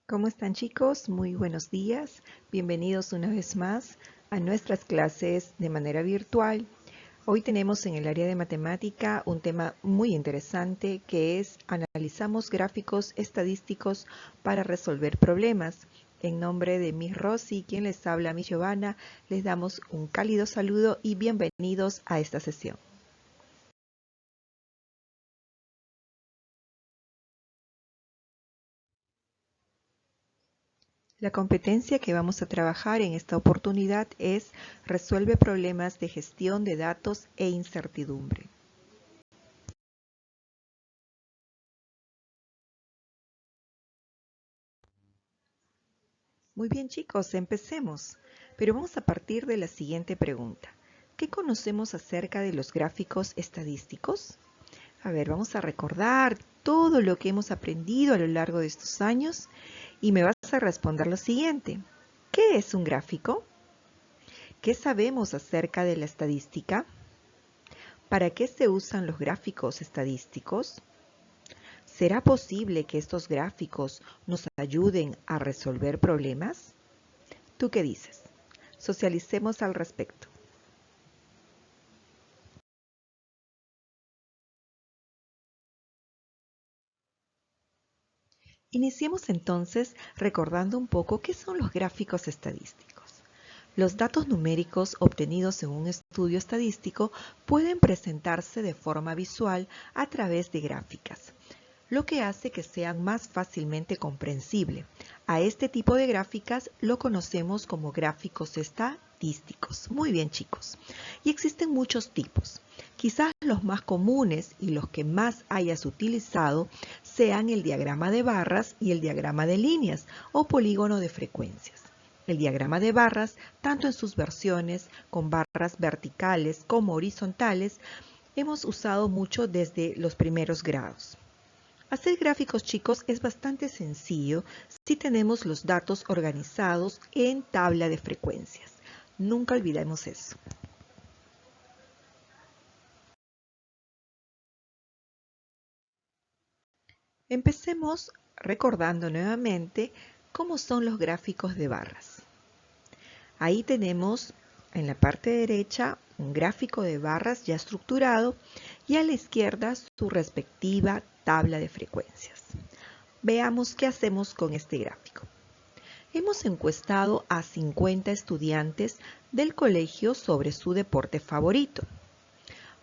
¿Cómo están, chicos? Muy buenos días. Bienvenidos una vez más a nuestras clases de manera virtual. Hoy tenemos en el área de matemática un tema muy interesante que es analizamos gráficos estadísticos para resolver problemas. En nombre de Miss Rosy, quien les habla, Miss Giovanna, les damos un cálido saludo y bienvenidos a esta sesión. La competencia que vamos a trabajar en esta oportunidad es resuelve problemas de gestión de datos e incertidumbre. Muy bien, chicos, empecemos. Pero vamos a partir de la siguiente pregunta. ¿Qué conocemos acerca de los gráficos estadísticos? A ver, vamos a recordar todo lo que hemos aprendido a lo largo de estos años y me vas a responder lo siguiente. ¿Qué es un gráfico? ¿Qué sabemos acerca de la estadística? ¿Para qué se usan los gráficos estadísticos? ¿Será posible que estos gráficos nos ayuden a resolver problemas? ¿Tú qué dices? Socialicemos al respecto. Iniciemos entonces recordando un poco qué son los gráficos estadísticos. Los datos numéricos obtenidos en un estudio estadístico pueden presentarse de forma visual a través de gráficas, lo que hace que sean más fácilmente comprensible. A este tipo de gráficas lo conocemos como gráficos estadísticos. Muy bien, chicos. Y existen muchos tipos. Quizás los más comunes y los que más hayas utilizado sean el diagrama de barras y el diagrama de líneas o polígono de frecuencias. El diagrama de barras, tanto en sus versiones con barras verticales como horizontales, hemos usado mucho desde los primeros grados. Hacer gráficos, chicos, es bastante sencillo si tenemos los datos organizados en tabla de frecuencias. Nunca olvidemos eso. Empecemos recordando nuevamente cómo son los gráficos de barras. Ahí tenemos en la parte derecha un gráfico de barras ya estructurado y a la izquierda su respectiva tabla de frecuencias. Veamos qué hacemos con este gráfico. Hemos encuestado a 50 estudiantes del colegio sobre su deporte favorito.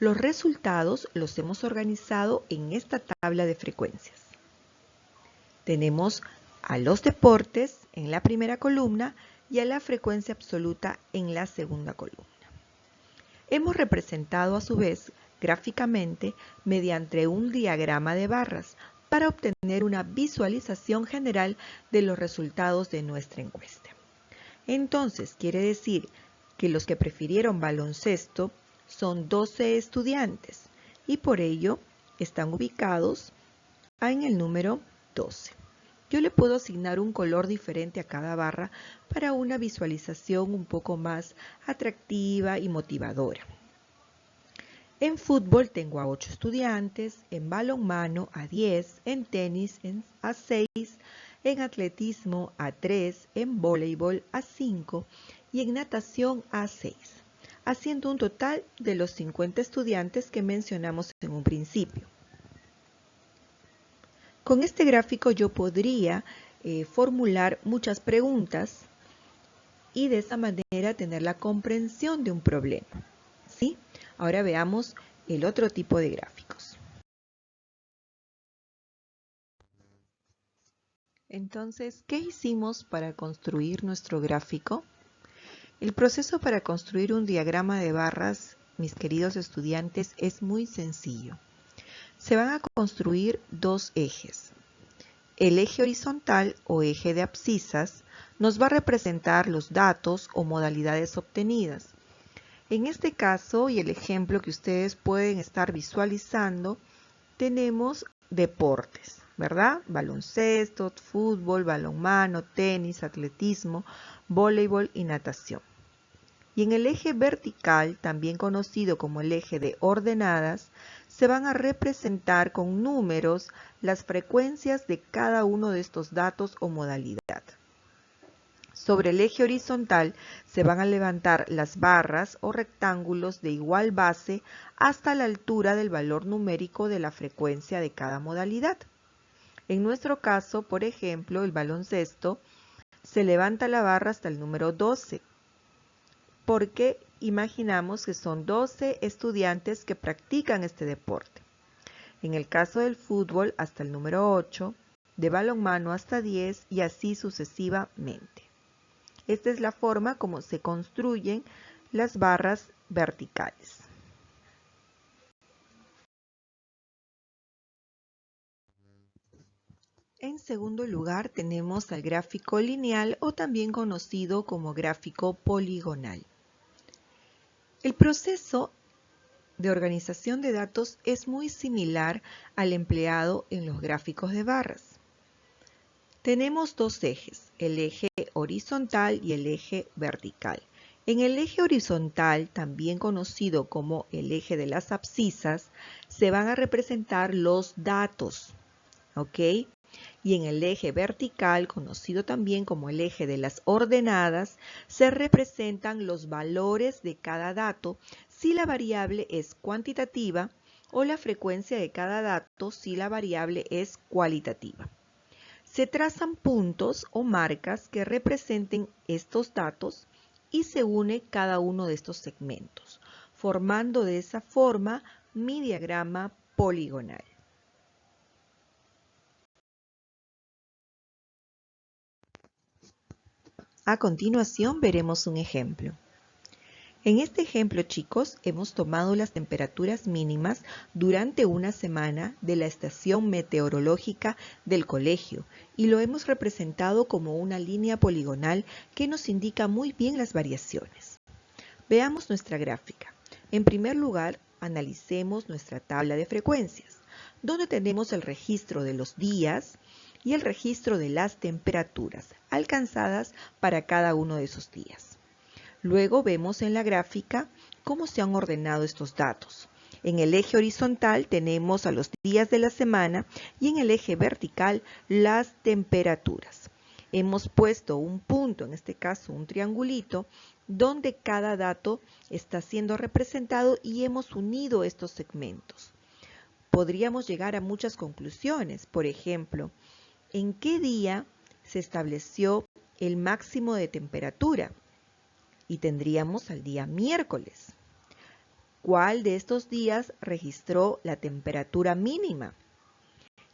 Los resultados los hemos organizado en esta tabla de frecuencias. Tenemos a los deportes en la primera columna y a la frecuencia absoluta en la segunda columna. Hemos representado a su vez gráficamente mediante un diagrama de barras para obtener una visualización general de los resultados de nuestra encuesta. Entonces, quiere decir que los que prefirieron baloncesto son 12 estudiantes y por ello están ubicados en el número 12. Yo le puedo asignar un color diferente a cada barra para una visualización un poco más atractiva y motivadora. En fútbol tengo a 8 estudiantes, en balonmano a 10, en tenis a 6, en atletismo a 3, en voleibol a 5 y en natación a 6, haciendo un total de los 50 estudiantes que mencionamos en un principio. Con este gráfico yo podría formular muchas preguntas y de esa manera tener la comprensión de un problema, ¿sí? Ahora veamos el otro tipo de gráficos. Entonces, ¿qué hicimos para construir nuestro gráfico? El proceso para construir un diagrama de barras, mis queridos estudiantes, es muy sencillo. Se van a construir dos ejes. El eje horizontal o eje de abscisas nos va a representar los datos o modalidades obtenidas. En este caso y el ejemplo que ustedes pueden estar visualizando, tenemos deportes, ¿verdad? Baloncesto, fútbol, balonmano, tenis, atletismo, voleibol y natación. Y en el eje vertical, también conocido como el eje de ordenadas, se van a representar con números las frecuencias de cada uno de estos datos o modalidad. Sobre el eje horizontal se van a levantar las barras o rectángulos de igual base hasta la altura del valor numérico de la frecuencia de cada modalidad. En nuestro caso, por ejemplo, el baloncesto, se levanta la barra hasta el número 12, porque imaginamos que son 12 estudiantes que practican este deporte. En el caso del fútbol, hasta el número 8, de balonmano hasta 10 y así sucesivamente. Esta es la forma como se construyen las barras verticales. En segundo lugar tenemos al gráfico lineal o también conocido como gráfico poligonal. El proceso de organización de datos es muy similar al empleado en los gráficos de barras. Tenemos dos ejes, el eje horizontal y el eje vertical. En el eje horizontal, también conocido como el eje de las abscisas, se van a representar los datos, ¿ok? Y en el eje vertical, conocido también como el eje de las ordenadas, se representan los valores de cada dato si la variable es cuantitativa o la frecuencia de cada dato si la variable es cualitativa. Se trazan puntos o marcas que representen estos datos y se une cada uno de estos segmentos, formando de esa forma mi diagrama poligonal. A continuación veremos un ejemplo. En este ejemplo, chicos, hemos tomado las temperaturas mínimas durante una semana de la estación meteorológica del colegio y lo hemos representado como una línea poligonal que nos indica muy bien las variaciones. Veamos nuestra gráfica. En primer lugar, analicemos nuestra tabla de frecuencias, donde tenemos el registro de los días y el registro de las temperaturas alcanzadas para cada uno de esos días. Luego vemos en la gráfica cómo se han ordenado estos datos. En el eje horizontal tenemos a los días de la semana y en el eje vertical las temperaturas. Hemos puesto un punto, en este caso un triangulito, donde cada dato está siendo representado y hemos unido estos segmentos. Podríamos llegar a muchas conclusiones. Por ejemplo, ¿en qué día se estableció el máximo de temperatura? Y tendríamos al día miércoles. ¿Cuál de estos días registró la temperatura mínima?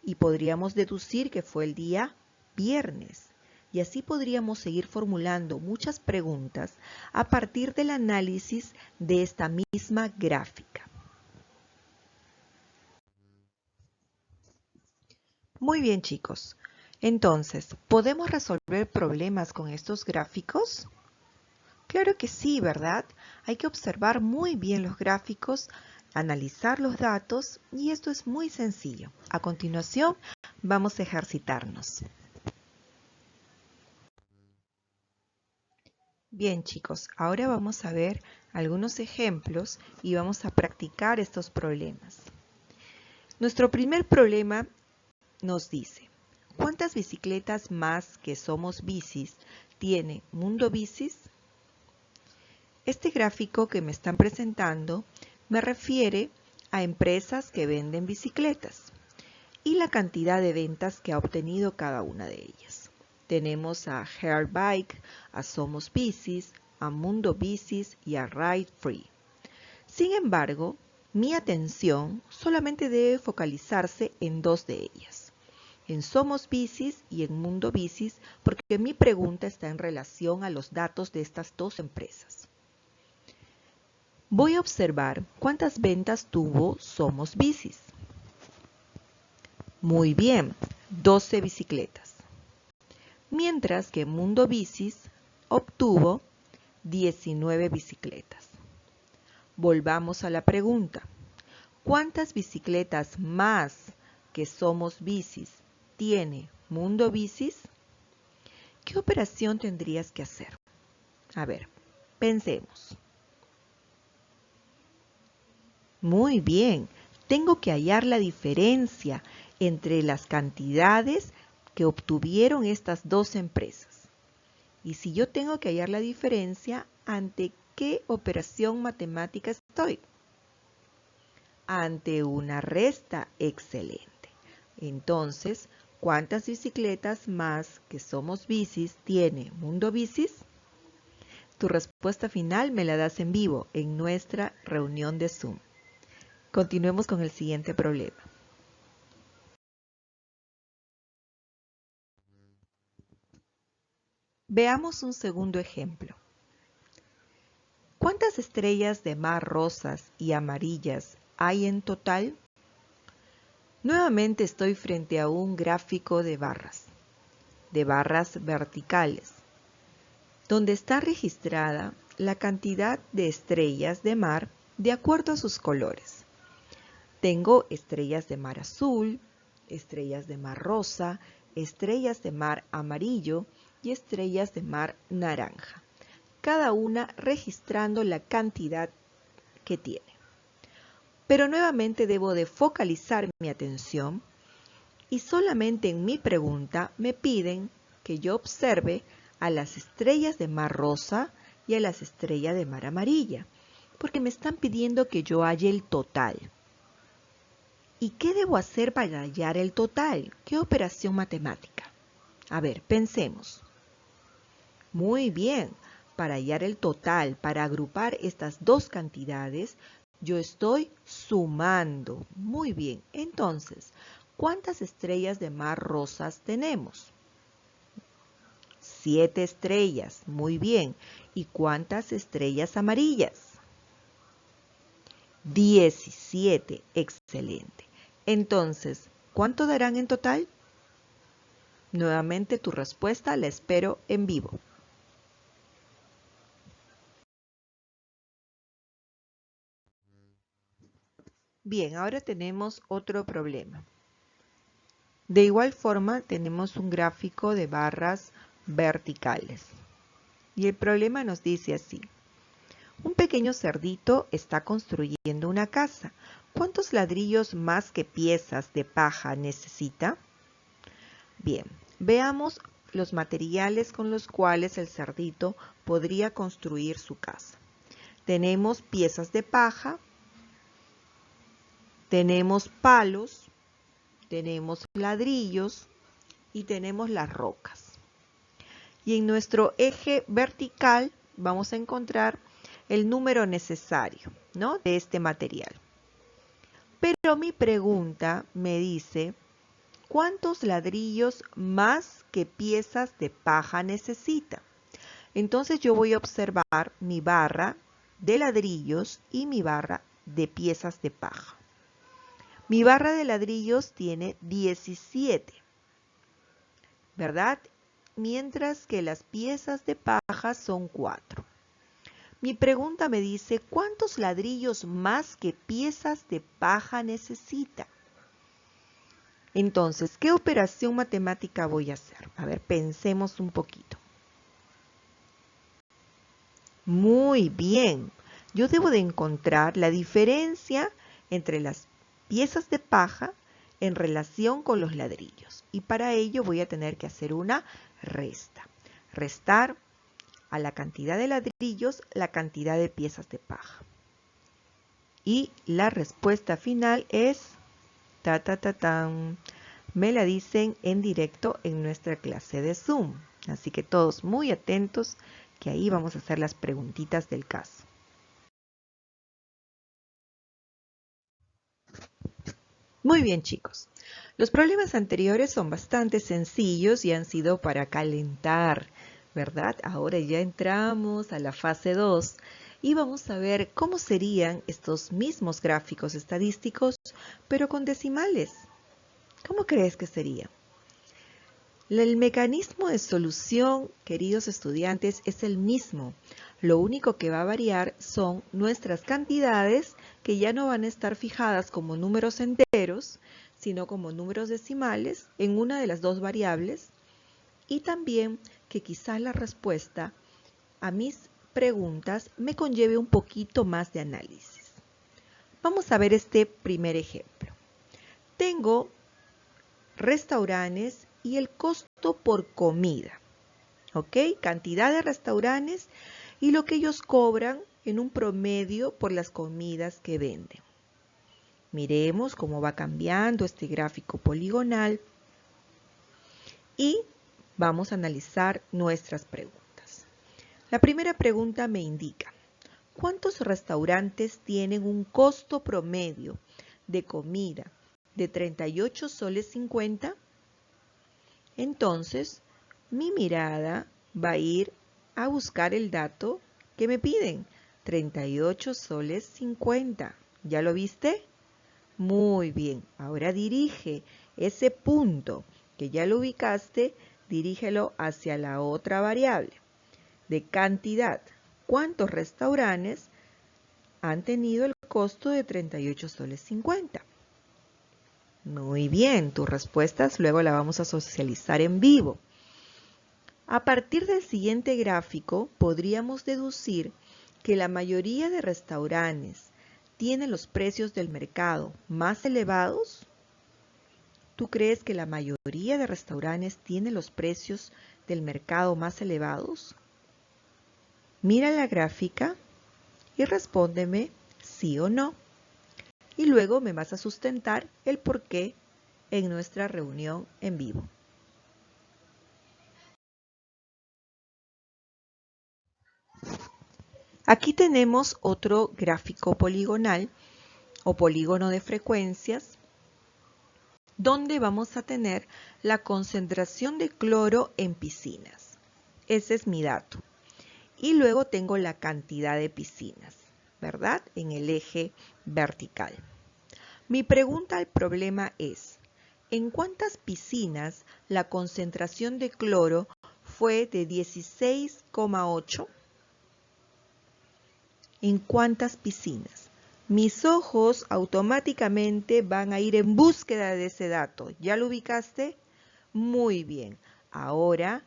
Y podríamos deducir que fue el día viernes. Y así podríamos seguir formulando muchas preguntas a partir del análisis de esta misma gráfica. Muy bien, chicos. Entonces, ¿podemos resolver problemas con estos gráficos? Claro que sí, ¿verdad? Hay que observar muy bien los gráficos, analizar los datos y esto es muy sencillo. A continuación, vamos a ejercitarnos. Bien, chicos, ahora vamos a ver algunos ejemplos y vamos a practicar estos problemas. Nuestro primer problema nos dice, ¿cuántas bicicletas más que Somos Bicis tiene Mundo Bicis? Este gráfico que me están presentando me refiere a empresas que venden bicicletas y la cantidad de ventas que ha obtenido cada una de ellas. Tenemos a Hair Bike, a Somos Bicis, a Mundo Bicis y a Ride Free. Sin embargo, mi atención solamente debe focalizarse en dos de ellas, en Somos Bicis y en Mundo Bicis, porque mi pregunta está en relación a los datos de estas dos empresas. Voy a observar cuántas ventas tuvo Somos Bicis. Muy bien, 12 bicicletas. Mientras que Mundo Bicis obtuvo 19 bicicletas. Volvamos a la pregunta. ¿Cuántas bicicletas más que Somos Bicis tiene Mundo Bicis? ¿Qué operación tendrías que hacer? A ver, pensemos. Muy bien, Tengo que hallar la diferencia entre las cantidades que obtuvieron estas dos empresas. Y si yo tengo que hallar la diferencia, ¿ante qué operación matemática estoy? Ante una resta. Excelente. Entonces, ¿cuántas bicicletas más que Somos Bicis tiene Mundo Bicis? Tu respuesta final me la das en vivo en nuestra reunión de Zoom. Continuemos con el siguiente problema. Veamos un segundo ejemplo. ¿Cuántas estrellas de mar rosas y amarillas hay en total? Nuevamente estoy frente a un gráfico de barras verticales, donde está registrada la cantidad de estrellas de mar de acuerdo a sus colores. Tengo estrellas de mar azul, estrellas de mar rosa, estrellas de mar amarillo y estrellas de mar naranja, cada una registrando la cantidad que tiene. Pero nuevamente debo de focalizar mi atención y solamente en mi pregunta me piden que yo observe a las estrellas de mar rosa y a las estrellas de mar amarilla, porque me están pidiendo que yo halle el total. ¿Y qué debo hacer para hallar el total? ¿Qué operación matemática? A ver, pensemos. Muy bien, para hallar el total, para agrupar estas dos cantidades, yo estoy sumando. Muy bien, entonces, ¿cuántas estrellas de mar rosas tenemos? 7 estrellas, muy bien. ¿Y cuántas estrellas amarillas? 17, excelente. Entonces, ¿cuánto darán en total? Nuevamente tu respuesta la espero en vivo. Bien, ahora tenemos otro problema. De igual forma, tenemos un gráfico de barras verticales. Y el problema nos dice así. Un pequeño cerdito está construyendo una casa. ¿Cuántos ladrillos más que piezas de paja necesita? Bien, veamos los materiales con los cuales el cerdito podría construir su casa. Tenemos piezas de paja, tenemos palos, tenemos ladrillos y tenemos las rocas. Y en nuestro eje vertical vamos a encontrar el número necesario, ¿no?, de este material. Pero mi pregunta me dice, ¿cuántos ladrillos más que piezas de paja necesita? Entonces yo voy a observar mi barra de ladrillos y mi barra de piezas de paja. Mi barra de ladrillos tiene 17, ¿verdad? Mientras que las piezas de paja son 4. Mi pregunta me dice, ¿cuántos ladrillos más que piezas de paja necesita? Entonces, ¿qué operación matemática voy a hacer? A ver, pensemos un poquito. Muy bien. Yo debo de encontrar la diferencia entre las piezas de paja en relación con los ladrillos. Y para ello voy a tener que hacer una resta. Restar a la cantidad de ladrillos la cantidad de piezas de paja. Y la respuesta final es me la dicen en directo en nuestra clase de Zoom. Así que todos muy atentos, que ahí vamos a hacer las preguntitas del caso. Muy bien, chicos. Los problemas anteriores son bastante sencillos y han sido para calentar, ¿verdad? Ahora ya entramos a la fase 2 y vamos a ver cómo serían estos mismos gráficos estadísticos, pero con decimales. ¿Cómo crees que sería? El mecanismo de solución, queridos estudiantes, es el mismo. Lo único que va a variar son nuestras cantidades, que ya no van a estar fijadas como números enteros, sino como números decimales en una de las dos variables, y también que quizás la respuesta a mis preguntas me conlleve un poquito más de análisis. Vamos a ver este primer ejemplo. Tengo restaurantes y el costo por comida. ¿Ok? Cantidad de restaurantes y lo que ellos cobran en un promedio por las comidas que venden. Miremos cómo va cambiando este gráfico poligonal y vamos a analizar nuestras preguntas. La primera pregunta me indica, ¿cuántos restaurantes tienen un costo promedio de comida de 38 soles 50? Entonces, mi mirada va a ir a buscar el dato que me piden, 38 soles 50. ¿Ya lo viste? Muy bien, ahora dirige ese punto que ya lo ubicaste, dirígelo hacia la otra variable de cantidad. ¿Cuántos restaurantes han tenido el costo de 38 soles 50? Muy bien, tus respuestas luego las vamos a socializar en vivo. A partir del siguiente gráfico podríamos deducir que la mayoría de restaurantes tienen los precios del mercado más elevados. ¿Tú crees que la mayoría de restaurantes tienen los precios del mercado más elevados? Mira la gráfica y respóndeme sí o no. Y luego me vas a sustentar el por qué en nuestra reunión en vivo. Aquí tenemos otro gráfico poligonal o polígono de frecuencias donde vamos a tener la concentración de cloro en piscinas. Ese es mi dato. Y luego tengo la cantidad de piscinas, ¿verdad? En el eje vertical. Mi pregunta al problema es, ¿en cuántas piscinas la concentración de cloro fue de 16,8? ¿En cuántas piscinas? Mis ojos automáticamente van a ir en búsqueda de ese dato. ¿Ya lo ubicaste? Muy bien. Ahora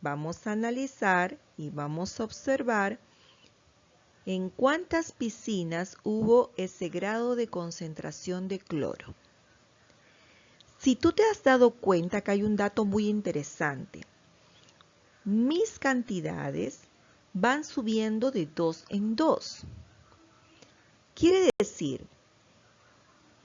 vamos a analizar y vamos a observar en cuántas piscinas hubo ese grado de concentración de cloro. Si tú te has dado cuenta que hay un dato muy interesante, mis cantidades van subiendo de 2 en 2. Quiere decir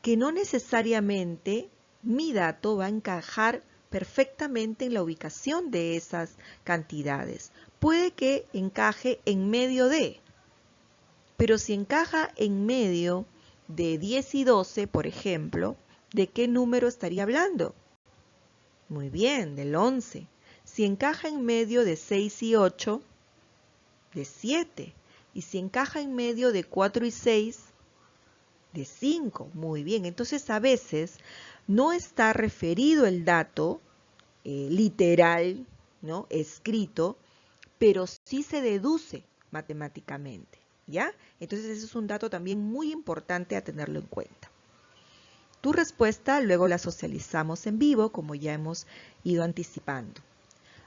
que no necesariamente mi dato va a encajar perfectamente en la ubicación de esas cantidades. Puede que encaje en medio de, pero si encaja en medio de 10 y 12, por ejemplo, ¿de qué número estaría hablando? Muy bien, del 11. Si encaja en medio de 6 y 8, de 7. Y si encaja en medio de 4 y 6, de 5. Muy bien, entonces a veces no está referido el dato literal, ¿no? Escrito, pero sí se deduce matemáticamente, ¿ya? Entonces ese es un dato también muy importante a tenerlo en cuenta. Tu respuesta luego la socializamos en vivo, como ya hemos ido anticipando.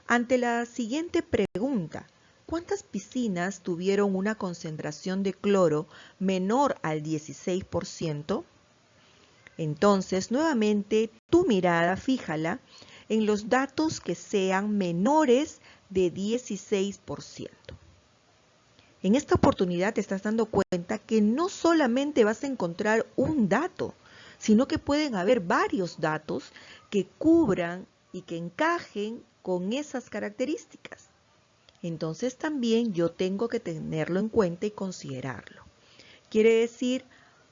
Ante la siguiente pregunta, ¿cuántas piscinas tuvieron una concentración de cloro menor al 16%? Entonces, nuevamente, tu mirada fíjala en los datos que sean menores de 16%. En esta oportunidad te estás dando cuenta que no solamente vas a encontrar un dato, sino que pueden haber varios datos que cubran y que encajen con esas características. Entonces también yo tengo que tenerlo en cuenta y considerarlo. Quiere decir,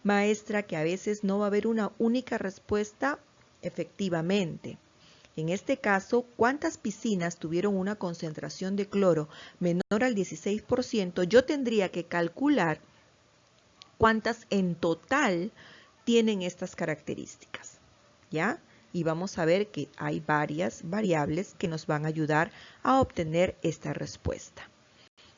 maestra, que a veces no va a haber una única respuesta efectivamente. En este caso, ¿cuántas piscinas tuvieron una concentración de cloro menor al 16%? Yo tendría que calcular cuántas en total tienen estas características, ¿ya? Y vamos a ver que hay varias variables que nos van a ayudar a obtener esta respuesta.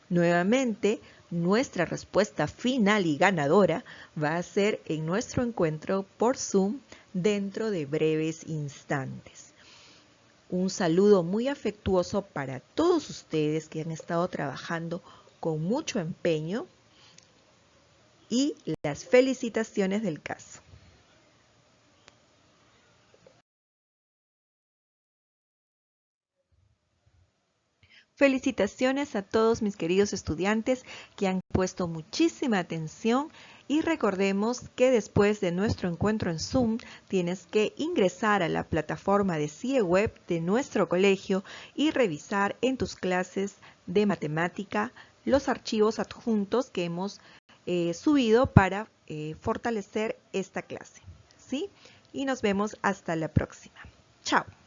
Nuevamente, nuestra respuesta final y ganadora va a ser en nuestro encuentro por Zoom dentro de breves instantes. Un saludo muy afectuoso para todos ustedes que han estado trabajando con mucho empeño y las felicitaciones del caso. Felicitaciones a todos mis queridos estudiantes que han puesto muchísima atención y recordemos que después de nuestro encuentro en Zoom tienes que ingresar a la plataforma de CIE Web de nuestro colegio y revisar en tus clases de matemática los archivos adjuntos que hemos subido para fortalecer esta clase, ¿sí? Y nos vemos hasta la próxima. Chao.